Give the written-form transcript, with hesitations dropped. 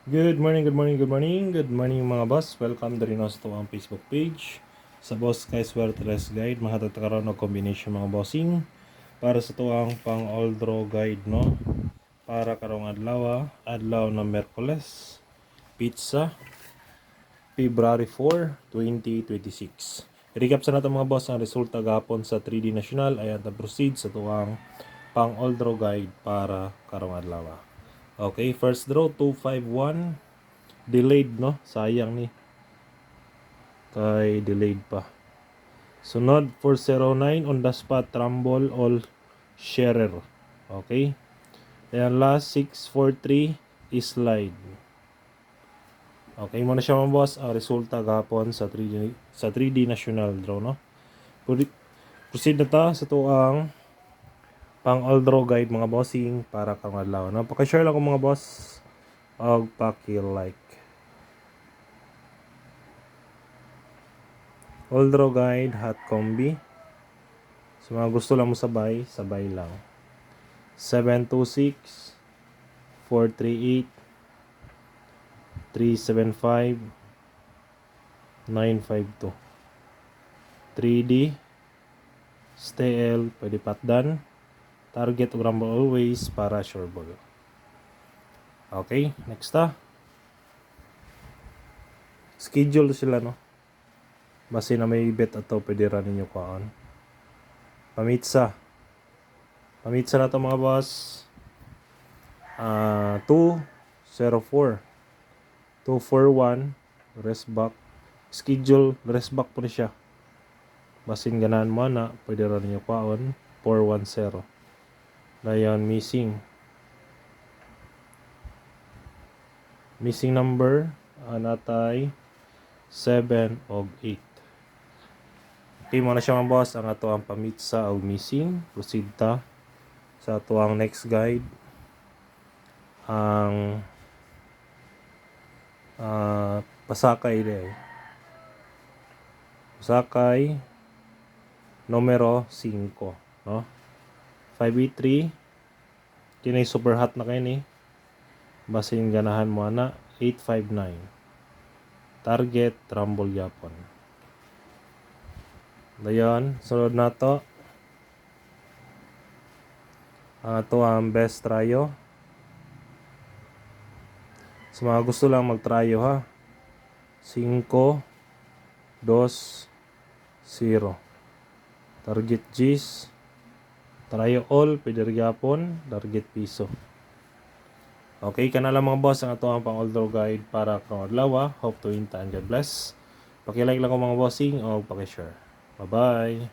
Good morning, good morning, good morning, good morning mga boss. Welcome na rin sa ang Facebook page. Sa Boss Kay Swertres Guide, mahatag karon og combination mga bossing para sa tuang pang all draw guide no. Para karong adlaw na Miyerkules, pizza, February 4, 2026. I-recap sa nato mga boss ang resulta gapon sa 3D National ayan ta proceed sa tuang pang all draw guide para karong adlaw. Okay, first draw 251 delayed no, sayang ni kay delayed pa. Sunod 409 on the spot Trumbull all sharer. Okay, and last 643 is slide. Okay mo na siya mga boss ang resulta gapon sa 3D national draw no. Proceed na ta sa tuang pang all draw guide mga bossing para kang adlaw. Napaka-share lang ko mga boss og paki-like. All draw guide hot combi. So mga gusto lang mo sabay lang. 726 438 375 952 3D STL pwede patdan target ug rumble always para sure ball. Okay, next schedule sila no. Base na may bet ato pwede ra ninyo kuan. Pamitsa na to mga boss. 204 241 rest back. Schedule rest back po ni siya. Basin ganahan mo na pwede ra ninyo kuan 410. Dayon missing number anatay 7 og 8. Okay mo na siya mga boss ang ato ang pamitsa o missing. Proceed ta sa ato ang next guide. Ang pasakay numero 5 no. 583 kinay super hot na kay ni. Basin ganahan mo na 859. Target rumble yapon. Dayon, sunod na to. Ito ang best tryo. Sa mga gusto lang mag-tryo ha. 5 2 0. Target G's. Tryo all, pwede gyapon, target piso. Okay, kana lang mga boss ang ato ang pang all draw guide para karong adlaw. Hope to win and God bless. Paki-like lang ko mga bossing o paki-share. Bye-bye.